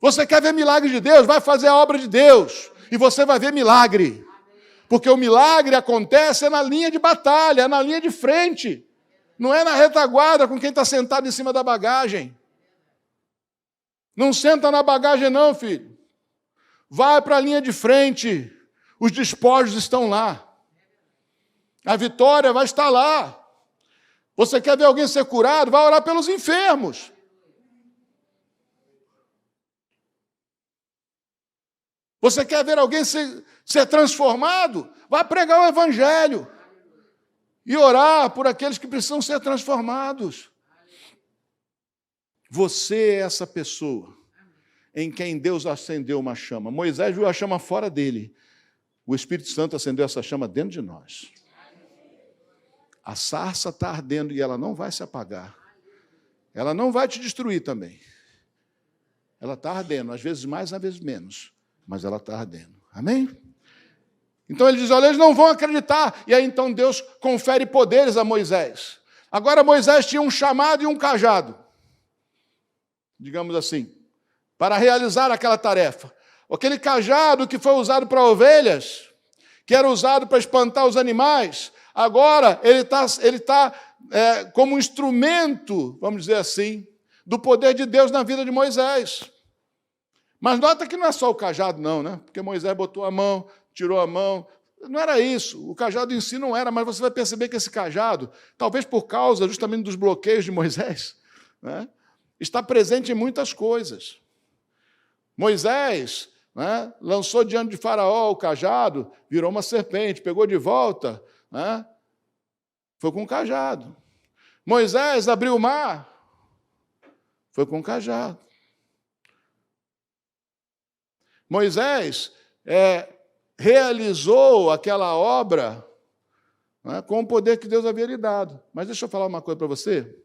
Você quer ver milagre de Deus? Vai fazer a obra de Deus. E você vai ver milagre. Porque o milagre acontece na linha de batalha, na linha de frente. Não é na retaguarda com quem está sentado em cima da bagagem. Não senta na bagagem não, filho. Vai para a linha de frente. Os despojos estão lá. A vitória vai estar lá. Você quer ver alguém ser curado? Vai orar pelos enfermos. Você quer ver alguém ser transformado? Vai pregar o evangelho. E orar por aqueles que precisam ser transformados. Você é essa pessoa em quem Deus acendeu uma chama. Moisés viu a chama fora dele. O Espírito Santo acendeu essa chama dentro de nós. A sarça está ardendo e ela não vai se apagar. Ela não vai te destruir também. Ela está ardendo, às vezes mais, às vezes menos, mas ela está ardendo. Amém? Então ele diz, olha, eles não vão acreditar. E aí então Deus confere poderes a Moisés. Agora Moisés tinha um chamado e um cajado, digamos assim, para realizar aquela tarefa. Aquele cajado que foi usado para ovelhas, que era usado para espantar os animais, agora ele está como um instrumento, vamos dizer assim, do poder de Deus na vida de Moisés. Mas nota que não é só o cajado, não, né? Porque Moisés botou a mão, tirou a mão. Não era isso. O cajado em si não era, mas você vai perceber que esse cajado, talvez por causa justamente dos bloqueios de Moisés, né, está presente em muitas coisas. Moisés, né, lançou diante de Faraó o cajado, virou uma serpente, pegou de volta, né, foi com o cajado. Moisés abriu o mar, foi com o cajado. Moisés realizou aquela obra, né, com o poder que Deus havia lhe dado. Mas deixa eu falar uma coisa para você.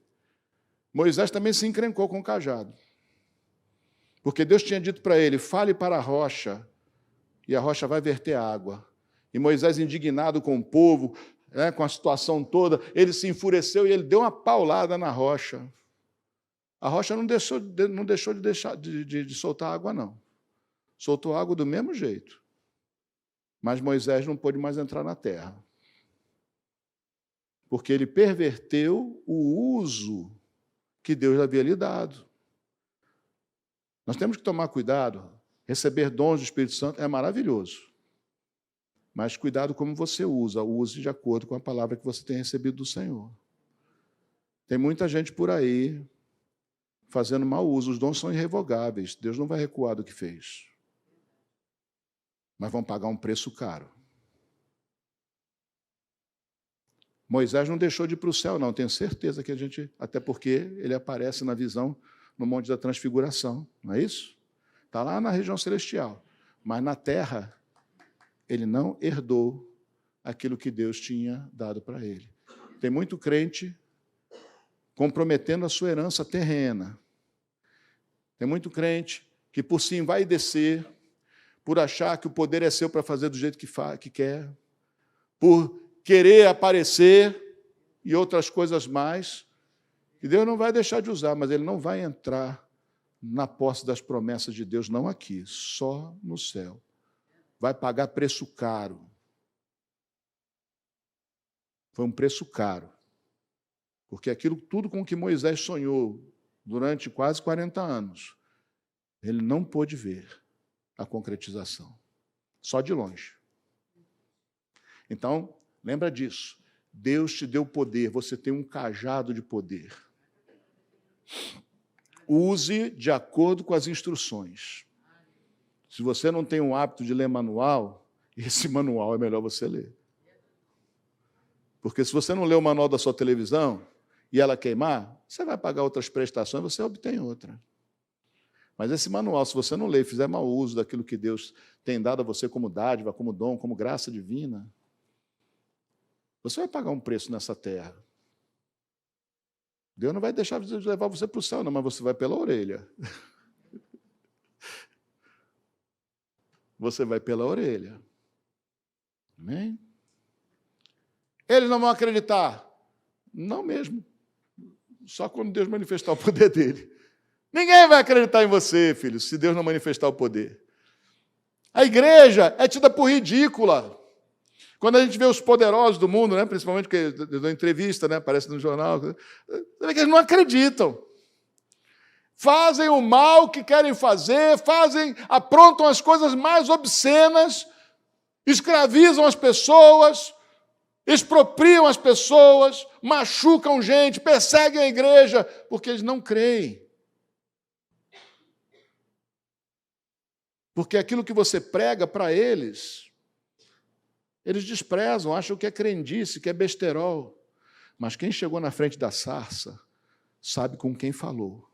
Moisés também se encrencou com o cajado. Porque Deus tinha dito para ele, fale para a rocha, e a rocha vai verter água. E Moisés, indignado com o povo, com a situação toda, ele se enfureceu e ele deu uma paulada na rocha. A rocha não deixou de soltar água, não. Soltou água do mesmo jeito. Mas Moisés não pôde mais entrar na terra. Porque ele perverteu o uso que Deus havia lhe dado. Nós temos que tomar cuidado. Receber dons do Espírito Santo é maravilhoso. Mas cuidado como você usa. Use de acordo com a palavra que você tem recebido do Senhor. Tem muita gente por aí fazendo mau uso. Os dons são irrevogáveis. Deus não vai recuar do que fez. Mas vão pagar um preço caro. Moisés não deixou de ir para o céu, não. Tenho certeza que até porque ele aparece na visão no Monte da Transfiguração, não é isso? Está lá na região celestial. Mas na terra, ele não herdou aquilo que Deus tinha dado para ele. Tem muito crente comprometendo a sua herança terrena. Tem muito crente que por sim vai descer, por achar que o poder é seu para fazer do jeito que quer, por querer aparecer e outras coisas mais, que Deus não vai deixar de usar, mas ele não vai entrar na posse das promessas de Deus, não aqui, só no céu. Vai pagar preço caro. Foi um preço caro. Porque aquilo tudo com que Moisés sonhou durante quase 40 anos, ele não pôde ver a concretização. Só de longe. Então, lembra disso. Deus te deu poder, você tem um cajado de poder. Use de acordo com as instruções. Se você não tem o hábito de ler manual, esse manual é melhor você ler. Porque se você não lê o manual da sua televisão e ela queimar, você vai pagar outras prestações, você obtém outra. Mas esse manual, se você não ler e fizer mau uso daquilo que Deus tem dado a você como dádiva, como dom, como graça divina, você vai pagar um preço nessa terra. Deus não vai deixar de levar você para o céu, não, mas você vai pela orelha. Você vai pela orelha. Amém? Eles não vão acreditar. Não mesmo. Só quando Deus manifestar o poder dele. Ninguém vai acreditar em você, filho, se Deus não manifestar o poder. A igreja é tida por ridícula. Quando a gente vê os poderosos do mundo, né, principalmente que dão entrevista, né, aparece no jornal, eles não acreditam. Fazem o mal que querem fazer, aprontam as coisas mais obscenas, escravizam as pessoas, expropriam as pessoas, machucam gente, perseguem a igreja, porque eles não creem. Porque aquilo que você prega para eles, eles desprezam, acham que é crendice, que é besterol. Mas quem chegou na frente da sarça, sabe com quem falou.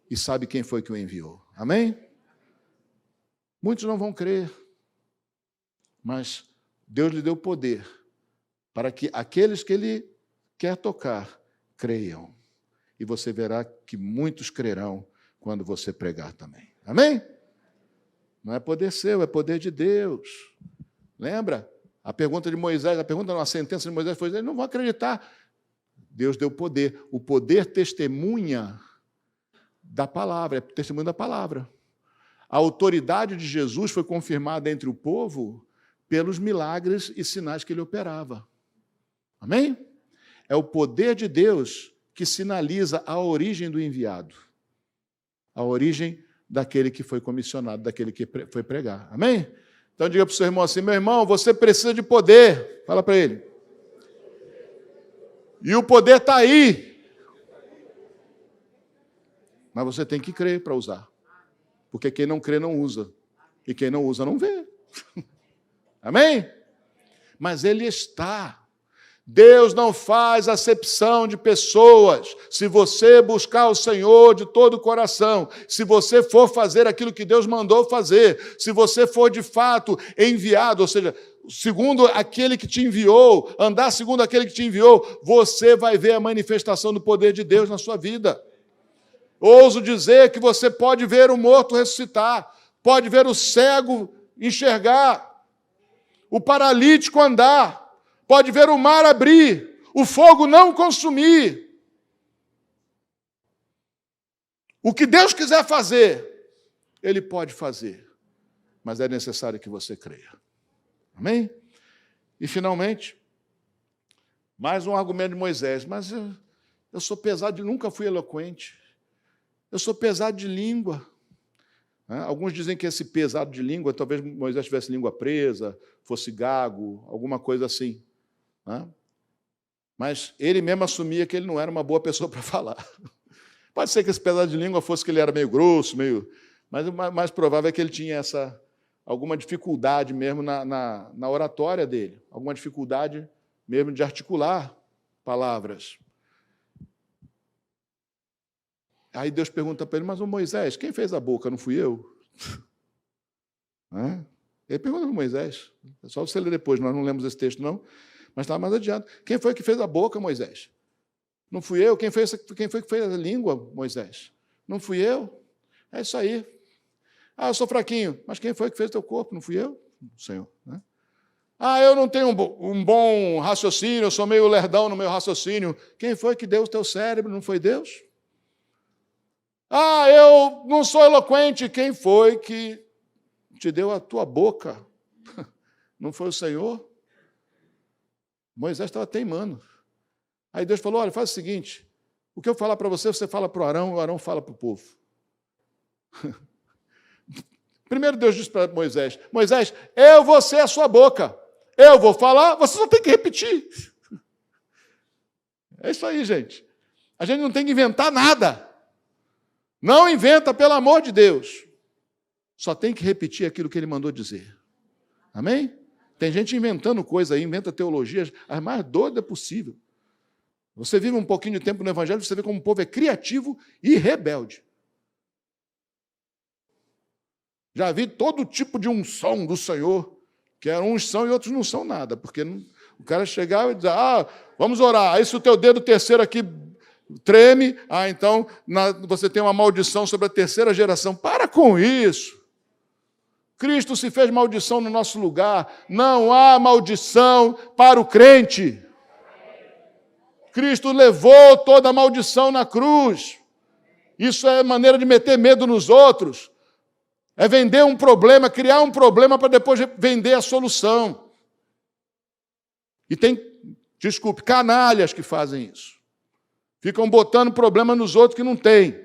E sabe quem foi que o enviou. Amém? Muitos não vão crer. Mas Deus lhe deu poder para que aqueles que Ele quer tocar, creiam. E você verá que muitos crerão quando você pregar também. Amém? Não é poder seu, é poder de Deus. Lembra? A pergunta de Moisés, a sentença de Moisés foi: eles não vão acreditar. Deus deu poder. O poder testemunha da palavra, é testemunho da palavra. A autoridade de Jesus foi confirmada entre o povo pelos milagres e sinais que ele operava. Amém? É o poder de Deus que sinaliza a origem do enviado. A origem daquele que foi comissionado, daquele que foi pregar. Amém? Então diga para o seu irmão assim: meu irmão, você precisa de poder. Fala para ele. E o poder está aí. Mas você tem que crer para usar. Porque quem não crê não usa. E quem não usa não vê. Amém? Mas ele está. Deus não faz acepção de pessoas. Se você buscar o Senhor de todo o coração, se você for fazer aquilo que Deus mandou fazer, se você for de fato enviado, ou seja, segundo aquele que te enviou, andar segundo aquele que te enviou, você vai ver a manifestação do poder de Deus na sua vida. Ouso dizer que você pode ver o morto ressuscitar, pode ver o cego enxergar, o paralítico andar, pode ver o mar abrir, o fogo não consumir. O que Deus quiser fazer, Ele pode fazer, mas é necessário que você creia. Amém? E, finalmente, mais um argumento de Moisés. Mas eu sou pesado, nunca fui eloquente. Eu sou pesado de língua. Alguns dizem que esse pesado de língua, talvez Moisés tivesse língua presa, fosse gago, alguma coisa assim. Mas ele mesmo assumia que ele não era uma boa pessoa para falar. Pode ser que esse pesado de língua fosse que ele era meio grosso, mas o mais provável é que ele tinha alguma dificuldade mesmo na oratória dele, alguma dificuldade mesmo de articular palavras. Aí Deus pergunta para ele, mas Moisés, quem fez a boca? Não fui eu? Ele pergunta para Moisés. É só você ler depois, nós não lemos esse texto, não. Mas está mais adiante. Quem foi que fez a boca, Moisés? Não fui eu? Quem foi que fez a língua, Moisés? Não fui eu? É isso aí. Eu sou fraquinho. Mas quem foi que fez o teu corpo? Não fui eu? O Senhor. Eu não tenho um bom raciocínio, eu sou meio lerdão no meu raciocínio. Quem foi que deu o teu cérebro? Não foi Deus? Eu não sou eloquente. Quem foi que te deu a tua boca? Não foi o Senhor? Moisés estava teimando. Aí Deus falou, olha, faz o seguinte, o que eu falar para você, você fala para o Arão fala para o povo. Primeiro Deus disse para Moisés, Moisés, eu vou ser a sua boca. Eu vou falar, você só tem que repetir. É isso aí, gente. A gente não tem que inventar nada. Não inventa, pelo amor de Deus. Só tem que repetir aquilo que ele mandou dizer. Amém? Tem gente inventando coisa aí, inventa teologias, as mais doidas possível. Você vive um pouquinho de tempo no Evangelho, você vê como o povo é criativo e rebelde. Já vi todo tipo de unção do Senhor, que uns são e outros não são nada, porque o cara chegava e dizia, vamos orar, aí se o teu dedo terceiro aqui treme, então você tem uma maldição sobre a terceira geração. Para com isso. Cristo se fez maldição no nosso lugar. Não há maldição para o crente. Cristo levou toda a maldição na cruz. Isso é maneira de meter medo nos outros. É vender um problema, criar um problema para depois vender a solução. E tem, canalhas que fazem isso. Ficam botando problema nos outros que não tem.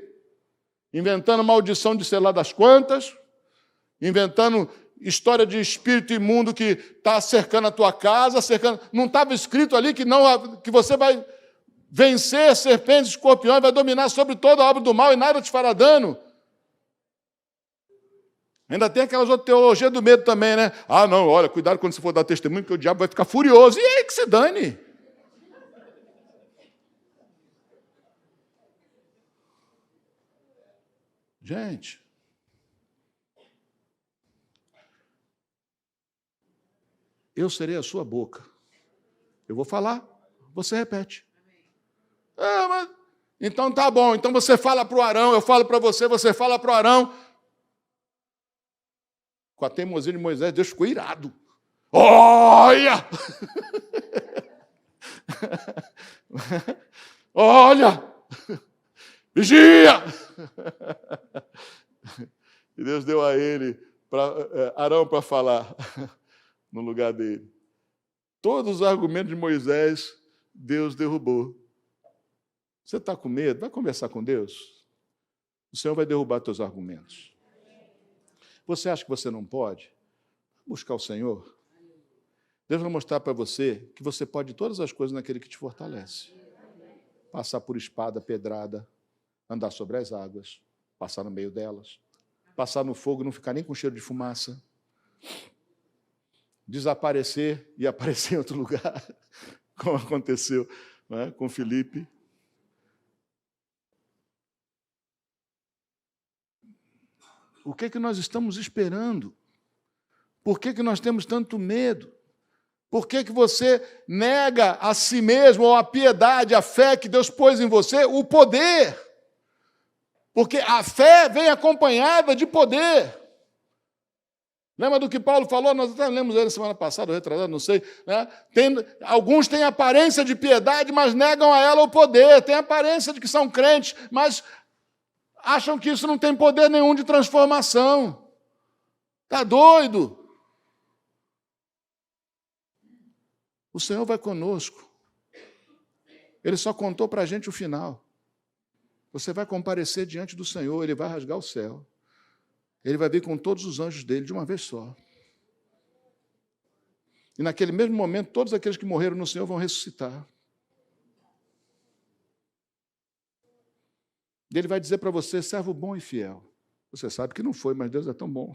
Inventando maldição de sei lá das quantas, inventando história de espírito imundo que está cercando a tua casa, não estava escrito ali que você vai vencer serpentes e escorpiões, vai dominar sobre toda a obra do mal e nada te fará dano. Ainda tem aquelas outras teologias do medo também, né? Não, olha, cuidado quando você for dar testemunho, que o diabo vai ficar furioso. E aí que se dane. Gente, eu serei a sua boca. Eu vou falar, você repete. Mas, então tá bom, então você fala para o Arão, eu falo para você, você fala para o Arão. Com a teimosia de Moisés, Deus ficou irado. Olha! Olha! Vigia! E Deus deu a ele, Arão, para falar no lugar dele. Todos os argumentos de Moisés, Deus derrubou. Você está com medo? Vai conversar com Deus. O Senhor vai derrubar teus argumentos. Você acha que você não pode? Buscar o Senhor. Deus vai mostrar para você que você pode todas as coisas naquele que te fortalece. Passar por espada, pedrada, andar sobre as águas, passar no meio delas, passar no fogo e não ficar nem com cheiro de fumaça, desaparecer e aparecer em outro lugar, como aconteceu, com Filipe. O que é que nós estamos esperando? Por que nós temos tanto medo? Por que você nega a si mesmo, ou a piedade, a fé que Deus pôs em você, o poder? Porque a fé vem acompanhada de poder. Lembra do que Paulo falou? Nós até lemos ele semana passada, ou retrasada, não sei. Né? Alguns têm aparência de piedade, mas negam a ela o poder. Têm aparência de que são crentes, mas acham que isso não tem poder nenhum de transformação. Está doido? O Senhor vai conosco. Ele só contou para a gente o final. Você vai comparecer diante do Senhor, Ele vai rasgar o céu. Ele vai vir com todos os anjos dele de uma vez só. E naquele mesmo momento, todos aqueles que morreram no Senhor vão ressuscitar. E Ele vai dizer para você, servo bom e fiel. Você sabe que não foi, mas Deus é tão bom.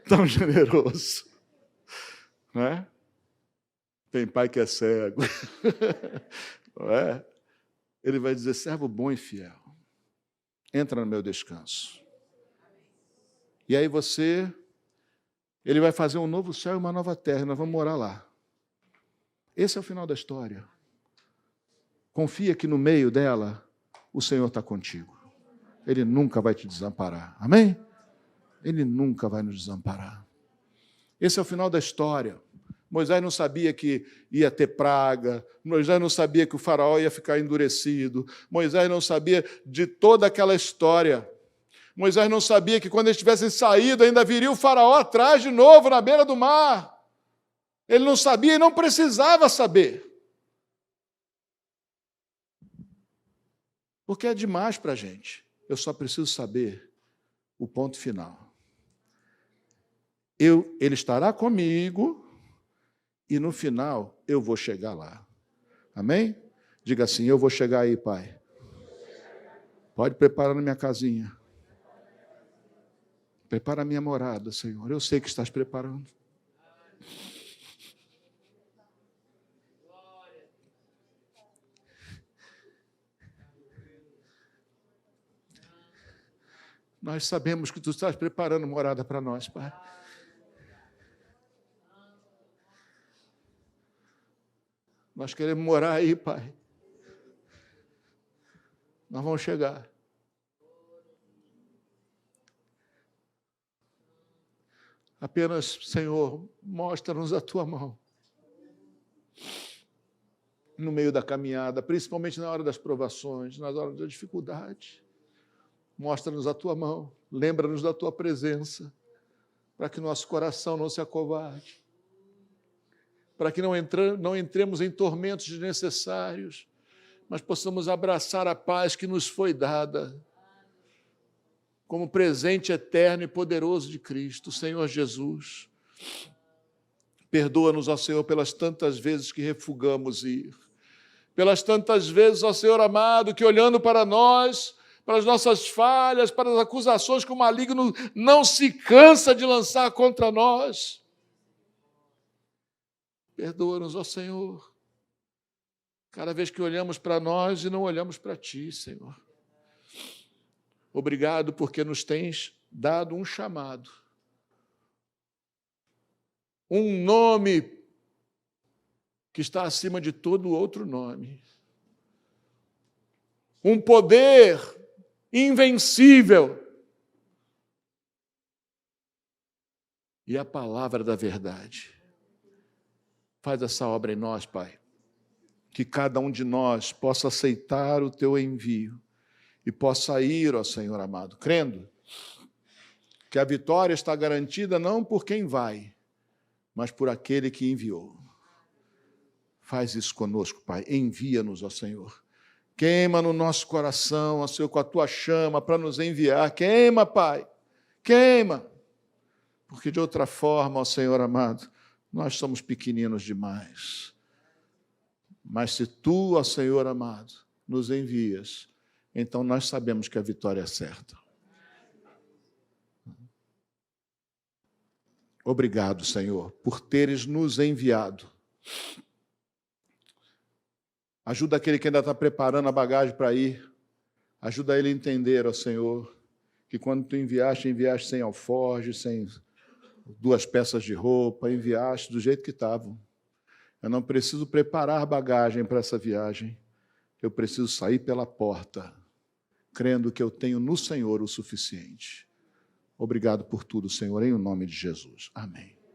Tão generoso. Não é? Tem pai que é cego. Não é? Ele vai dizer, servo bom e fiel. Entra no meu descanso. E aí ele vai fazer um novo céu e uma nova terra, e nós vamos morar lá. Esse é o final da história. Confia que no meio dela, o Senhor está contigo. Ele nunca vai te desamparar. Amém? Ele nunca vai nos desamparar. Esse é o final da história. Moisés não sabia que ia ter praga, Moisés não sabia que o faraó ia ficar endurecido, Moisés não sabia de toda aquela história. Moisés não sabia que quando eles tivessem saído, ainda viria o faraó atrás de novo, na beira do mar. Ele não sabia e não precisava saber. Porque é demais para a gente. Eu só preciso saber o ponto final. Ele estará comigo e no final eu vou chegar lá. Amém? Diga assim, eu vou chegar aí, Pai. Pode preparar na minha casinha. Prepara a minha morada, Senhor. Eu sei que estás preparando. Nós sabemos que tu estás preparando morada para nós, Pai. Nós queremos morar aí, Pai. Nós vamos chegar. Apenas, Senhor, mostra-nos a tua mão. No meio da caminhada, principalmente na hora das provações, nas horas da dificuldade. Mostra-nos a tua mão, lembra-nos da tua presença, para que nosso coração não se acovarde, para que não entremos em tormentos desnecessários, mas possamos abraçar a paz que nos foi dada, como presente eterno e poderoso de Cristo, Senhor Jesus. Perdoa-nos, ó Senhor, pelas tantas vezes que refugamos ir, pelas tantas vezes, ó Senhor amado, que olhando para nós, para as nossas falhas, para as acusações que o maligno não se cansa de lançar contra nós. Perdoa-nos, ó Senhor, cada vez que olhamos para nós e não olhamos para Ti, Senhor. Obrigado porque nos tens dado um chamado, um nome que está acima de todo outro nome, um poder invencível e a palavra da verdade. Faz essa obra em nós, Pai, que cada um de nós possa aceitar o Teu envio e possa ir, ó Senhor amado, crendo que a vitória está garantida não por quem vai, mas por aquele que enviou. Faz isso conosco, Pai. Envia-nos, ó Senhor. Queima no nosso coração, ó Senhor, com a Tua chama para nos enviar. Queima, Pai. Queima. Porque de outra forma, ó Senhor amado, nós somos pequeninos demais. Mas se Tu, ó Senhor amado, nos envias, então nós sabemos que a vitória é certa. Obrigado, Senhor, por teres nos enviado. Ajuda aquele que ainda está preparando a bagagem para ir. Ajuda ele a entender, ó Senhor, que quando Tu enviaste sem alforje, sem 2 peças de roupa, enviaste do jeito que estavam. Eu não preciso preparar bagagem para essa viagem. Eu preciso sair pela porta crendo que eu tenho no Senhor o suficiente. Obrigado por tudo, Senhor, em nome de Jesus. Amém.